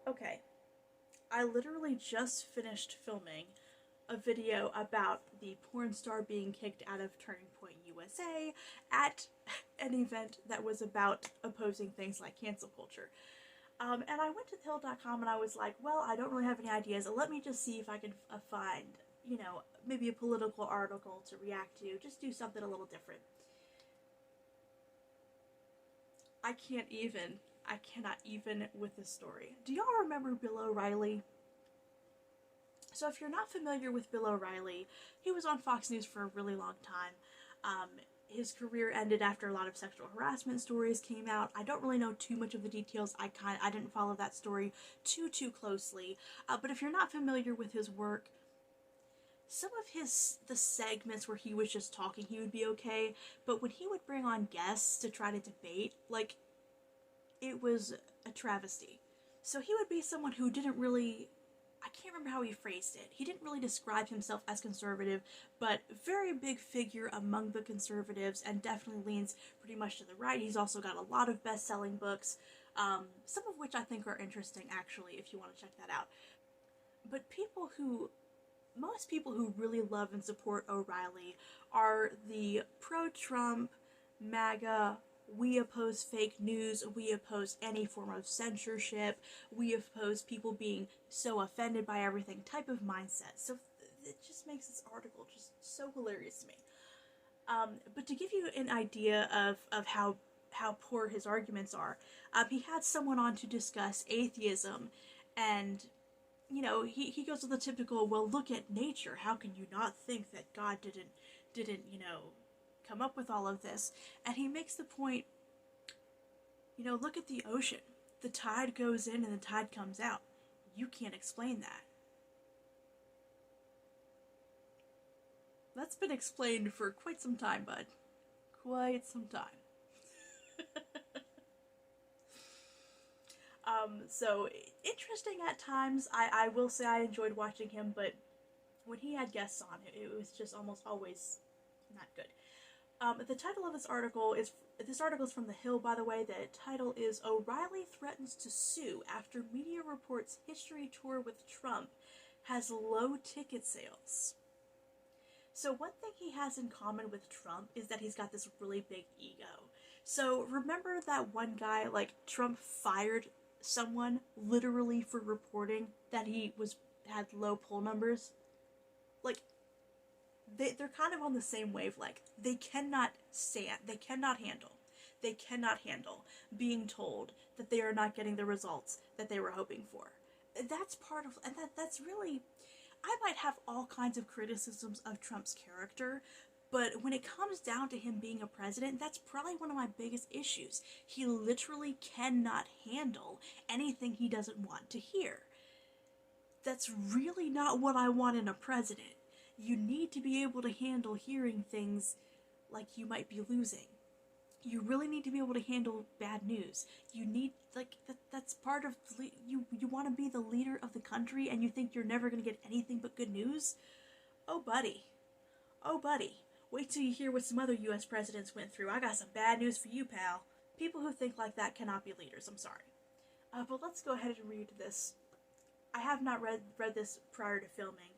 Okay, I literally just finished filming a video about the porn star being kicked out of Turning Point USA at an event that was about opposing things like cancel culture. And I went to thehill.com and I was like, well, I don't really have any ideas. Let me just see if I can find, maybe a political article to react to. Just do something a little different. I can't even. I cannot even with this story. Do y'all remember Bill O'Reilly? So if you're not familiar with Bill O'Reilly, he was on Fox News for a really long time. His career ended after a lot of sexual harassment stories came out. I don't really know too much of the details. I didn't follow that story too closely. But if you're not familiar with his work, some of the segments where he was just talking, he would be okay. But when he would bring on guests to try to debate, like, it was a travesty. So he would be someone who didn't really, I can't remember how he phrased it. He didn't really describe himself as conservative, but very big figure among the conservatives and definitely leans pretty much to the right. He's also got a lot of best-selling books, some of which I think are interesting actually if you want to check that out. But most people who really love and support O'Reilly are the pro-Trump, MAGA, we oppose fake news, we oppose any form of censorship, we oppose people being so offended by everything type of mindset. So it just makes this article just so hilarious to me. But to give you an idea of how poor his arguments are, he had someone on to discuss atheism, and he goes with the typical, well, look at nature. How can you not think that God didn't come up with all of this? And he makes the point, look at the ocean. The tide goes in and the tide comes out. You can't explain that. That's been explained for quite some time, bud. Quite some time. So interesting at times. I will say I enjoyed watching him, but when he had guests on, it was just almost always not good. The title of this article is from The Hill, by the way. The title is O'Reilly Threatens to Sue After Media Reports History Tour with Trump Has Low Ticket Sales. So one thing he has in common with Trump is that he's got this really big ego. So remember that one guy, like, Trump fired someone literally for reporting that he had low poll numbers? Like, they're kind of on the same wavelength. They cannot handle being told that they are not getting the results that they were hoping for. That's part of, and that's really, I might have all kinds of criticisms of Trump's character, but when it comes down to him being a president, that's probably one of my biggest issues. He literally cannot handle anything he doesn't want to hear. That's really not what I want in a president. You need to be able to handle hearing things like you might be losing. You really need to be able to handle bad news. You need, like, that's part of, you want to be the leader of the country and you think you're never going to get anything but good news? Oh, buddy. Oh, buddy. Wait till you hear what some other US presidents went through. I got some bad news for you, pal. People who think like that cannot be leaders. I'm sorry. But let's go ahead and read this. I have not read this prior to filming,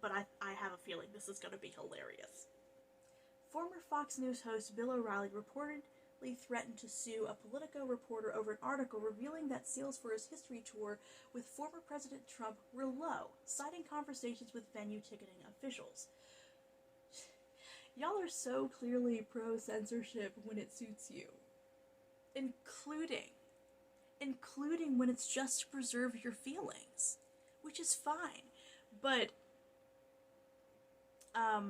but I have a feeling this is going to be hilarious. Former Fox News host Bill O'Reilly reportedly threatened to sue a Politico reporter over an article revealing that sales for his history tour with former President Trump were low, citing conversations with venue ticketing officials. Y'all are so clearly pro-censorship when it suits you. Including when it's just to preserve your feelings, which is fine. But, I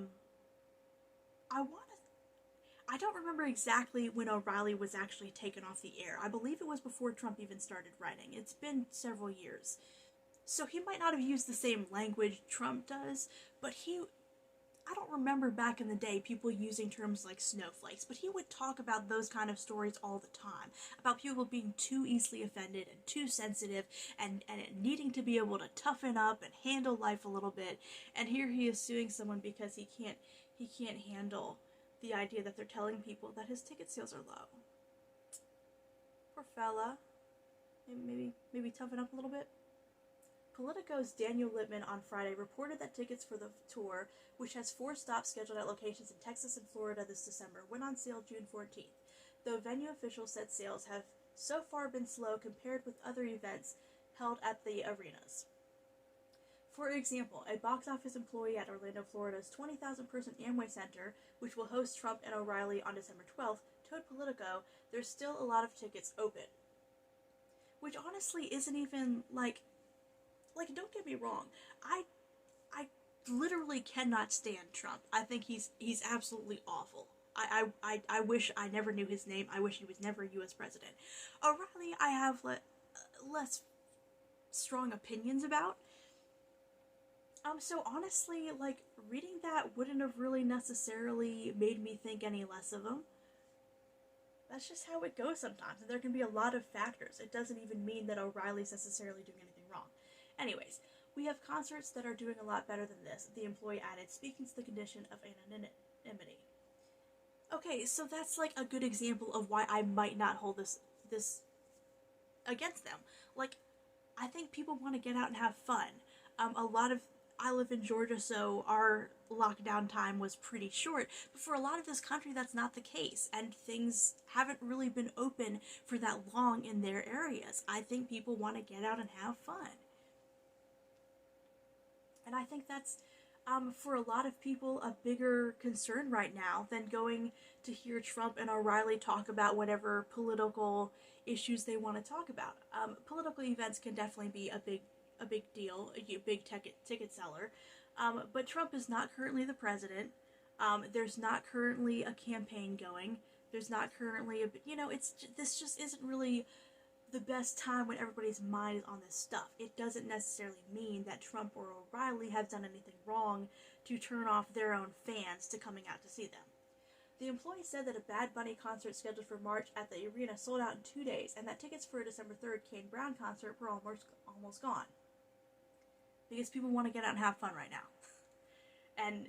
don't remember exactly when O'Reilly was actually taken off the air. I believe it was before Trump even started writing. It's been several years. So he might not have used the same language Trump does, but I don't remember back in the day people using terms like snowflakes, but he would talk about those kind of stories all the time, about people being too easily offended and too sensitive and needing to be able to toughen up and handle life a little bit. And here he is suing someone because he can't handle the idea that they're telling people that his ticket sales are low. Poor fella. maybe toughen up a little bit. Politico's Daniel Littman on Friday reported that tickets for the tour, which has 4 stops scheduled at locations in Texas and Florida this December, went on sale June 14th, though venue officials said sales have so far been slow compared with other events held at the arenas. For example, a box office employee at Orlando, Florida's 20,000-person Amway Center, which will host Trump and O'Reilly on December 12th, told Politico there's still a lot of tickets open. Which honestly isn't even, like, don't get me wrong, I literally cannot stand Trump. I think he's absolutely awful. I wish I never knew his name. I wish he was never U.S. president. O'Reilly, I have less strong opinions about. So honestly, like, reading that wouldn't have really necessarily made me think any less of him. That's just how it goes sometimes, and there can be a lot of factors. It doesn't even mean that O'Reilly's necessarily doing anything wrong. Anyways, we have concerts that are doing a lot better than this, the employee added, speaking to the condition of anonymity. Okay, so that's like a good example of why I might not hold this against them. Like, I think people want to get out and have fun. I live in Georgia, so our lockdown time was pretty short, but for a lot of this country that's not the case, and things haven't really been open for that long in their areas. I think people want to get out and have fun. And I think that's, for a lot of people, a bigger concern right now than going to hear Trump and O'Reilly talk about whatever political issues they want to talk about. Political events can definitely be a big deal, a big ticket seller. But Trump is not currently the president. There's not currently a campaign going. There's not currently this just isn't really the best time when everybody's mind is on this stuff. It doesn't necessarily mean that Trump or O'Reilly have done anything wrong to turn off their own fans to coming out to see them. The employee said that a Bad Bunny concert scheduled for March at the arena sold out in 2 days, and that tickets for a December 3rd Kane Brown concert were almost gone. Because people want to get out and have fun right now. And,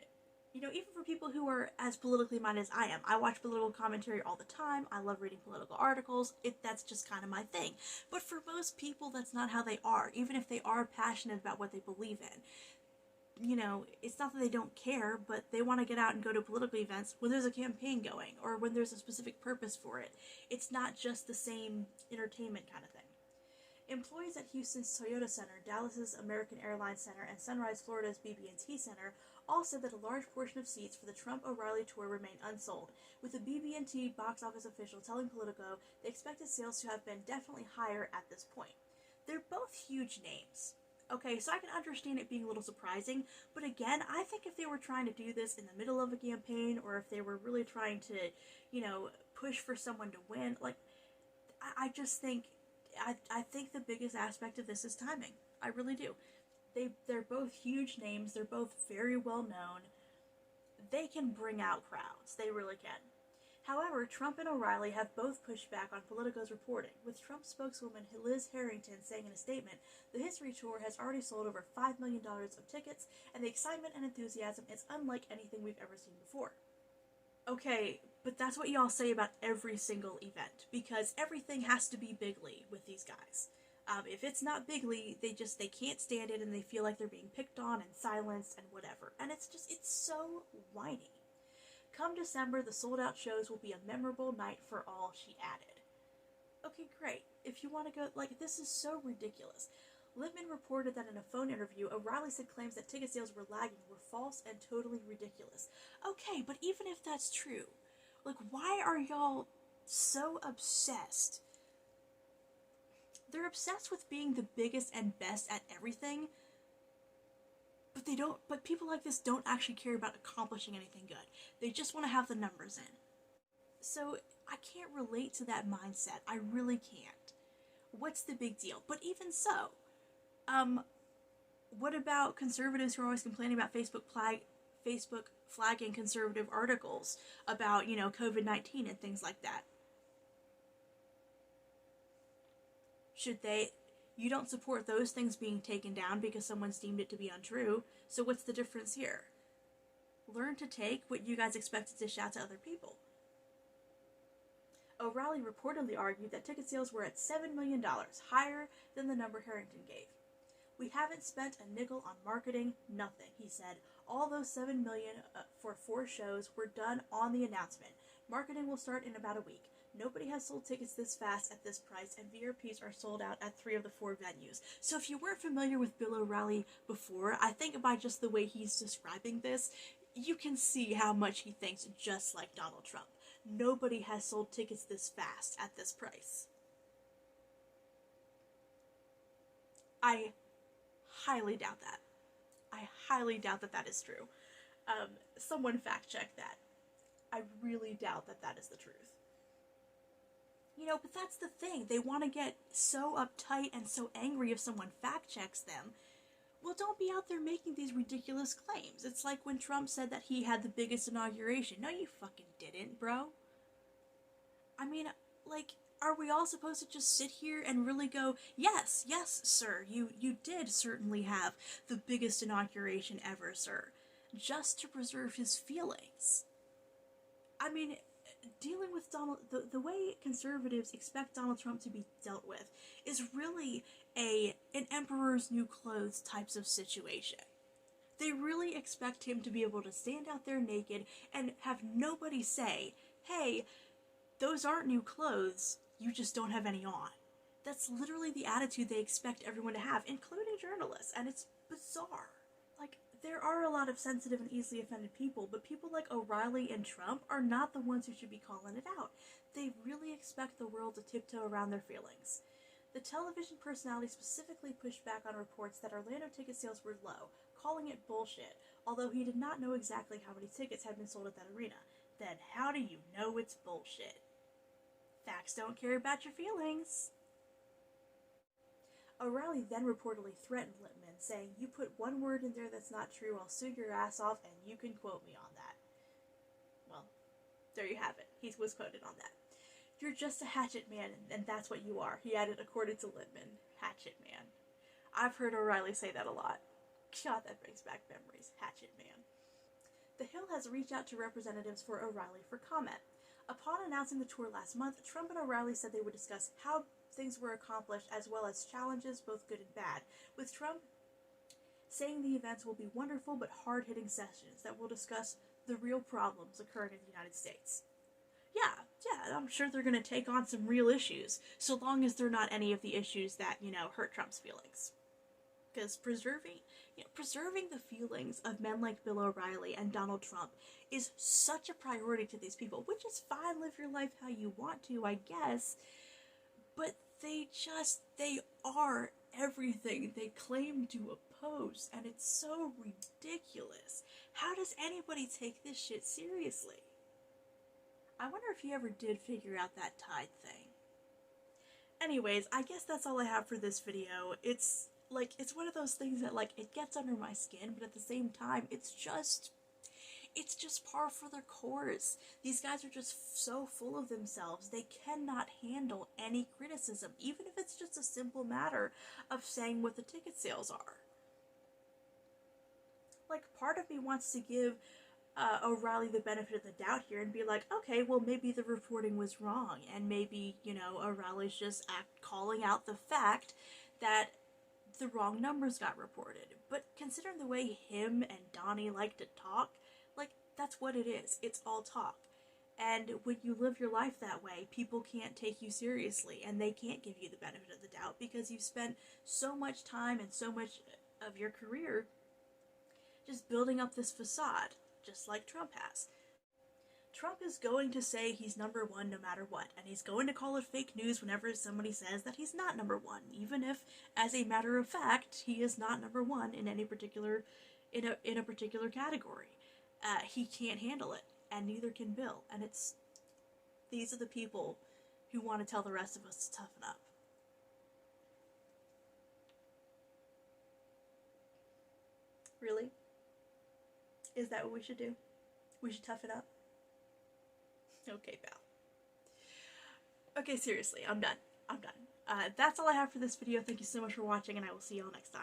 even for people who are as politically minded as I am, I watch political commentary all the time. I love reading political articles. That's just kind of my thing. But for most people, that's not how they are. Even if they are passionate about what they believe in. It's not that they don't care, but they want to get out and go to political events when there's a campaign going, or when there's a specific purpose for it. It's not just the same entertainment kind of thing. Employees at Houston's Toyota Center, Dallas's American Airlines Center, and Sunrise, Florida's BB&T Center all said that a large portion of seats for the Trump-O'Reilly tour remain unsold, with the BB&T box office official telling Politico they expected sales to have been definitely higher at this point. They're both huge names. Okay, so I can understand it being a little surprising, but again, I think if they were trying to do this in the middle of a campaign, or if they were really trying to, push for someone to win, I just think I think the biggest aspect of this is timing. I really do. They're both huge names. They're both very well known. They can bring out crowds. They really can. However, Trump and O'Reilly have both pushed back on Politico's reporting, with Trump spokeswoman Liz Harrington saying in a statement, the History Tour has already sold over $5 million of tickets, and the excitement and enthusiasm is unlike anything we've ever seen before. Okay, but that's what y'all say about every single event, because everything has to be bigly with these guys. If it's not bigly, they can't stand it, and they feel like they're being picked on and silenced and whatever. And it's so whiny. Come December, the sold-out shows will be a memorable night for all, she added. Okay, great. If you want to go, this is so ridiculous. Littman reported that in a phone interview, O'Reilly said claims that ticket sales were lagging were false and totally ridiculous. Okay, but even if that's true, why are y'all so obsessed? They're obsessed with being the biggest and best at everything, but people like this don't actually care about accomplishing anything good. They just want to have the numbers in. So, I can't relate to that mindset. I really can't. What's the big deal? But even so, what about conservatives who are always complaining about Facebook flagging conservative articles about, COVID-19 and things like that? You don't support those things being taken down because someone's deemed it to be untrue, so what's the difference here? Learn to take what you guys expect to dish out to other people. O'Reilly reportedly argued that ticket sales were at $7 million, higher than the number Harrington gave. "We haven't spent a nickel on marketing, nothing," he said. "All those $7 million for 4 shows were done on the announcement. Marketing will start in about a week. Nobody has sold tickets this fast at this price, and VRPs are sold out at 3 of the 4 venues." So if you weren't familiar with Bill O'Reilly before, I think by just the way he's describing this, you can see how much he thinks just like Donald Trump. Nobody has sold tickets this fast at this price. I highly doubt that. I highly doubt that that is true. Someone fact check that. I really doubt that that is the truth. You know, but that's the thing. They want to get so uptight and so angry if someone fact checks them. Well, don't be out there making these ridiculous claims. It's like when Trump said that he had the biggest inauguration. No, you fucking didn't, bro. I mean, like, are we all supposed to just sit here and really go, yes, yes, sir, you did certainly have the biggest inauguration ever, sir, just to preserve his feelings? I mean, dealing with the way conservatives expect Donald Trump to be dealt with is really an emperor's new clothes types of situation. They really expect him to be able to stand out there naked and have nobody say, "Hey, those aren't new clothes, you just don't have any on." That's literally the attitude they expect everyone to have, including journalists, and it's bizarre. Like, there are a lot of sensitive and easily offended people, but people like O'Reilly and Trump are not the ones who should be calling it out. They really expect the world to tiptoe around their feelings. The television personality specifically pushed back on reports that Orlando ticket sales were low, calling it bullshit, although he did not know exactly how many tickets had been sold at that arena. Then how do you know it's bullshit? Facts don't care about your feelings. O'Reilly then reportedly threatened Lippman, saying, "You put one word in there that's not true, I'll sue your ass off, and you can quote me on that." Well, there you have it. He was quoted on that. "You're just a hatchet man, and that's what you are," he added, according to Lippman. Hatchet man. I've heard O'Reilly say that a lot. God, that brings back memories. Hatchet man. The Hill has reached out to representatives for O'Reilly for comment. Upon announcing the tour last month, Trump and O'Reilly said they would discuss how things were accomplished as well as challenges, both good and bad, with Trump saying the events will be wonderful but hard-hitting sessions that will discuss the real problems occurring in the United States. Yeah, I'm sure they're going to take on some real issues, so long as they're not any of the issues that, hurt Trump's feelings. Because preserving the feelings of men like Bill O'Reilly and Donald Trump is such a priority to these people, which is fine, live your life how you want to, I guess, but they are everything they claim to oppose, and it's so ridiculous. How does anybody take this shit seriously? I wonder if he ever did figure out that tide thing. Anyways, I guess that's all I have for this video. It's one of those things that, it gets under my skin, but at the same time, it's just par for the course. These guys are just so full of themselves, they cannot handle any criticism, even if it's just a simple matter of saying what the ticket sales are. Part of me wants to give O'Reilly the benefit of the doubt here and be like, okay, well, maybe the reporting was wrong, and maybe, O'Reilly's just calling out the fact that the wrong numbers got reported. But considering the way him and Donnie like to talk, that's what it is. It's all talk. And when you live your life that way, people can't take you seriously, and they can't give you the benefit of the doubt because you've spent so much time and so much of your career just building up this facade, just like Trump has. Trump is going to say he's number one no matter what, and he's going to call it fake news whenever somebody says that he's not number one, even if, as a matter of fact, he is not number one in any particular, in a particular category. He can't handle it, and neither can Bill, and these are the people who want to tell the rest of us to toughen up. Really? Is that what we should do? We should toughen up? Okay, pal. Okay, seriously, I'm done. That's all I have for this video. Thank you so much for watching, and I will see y'all next time.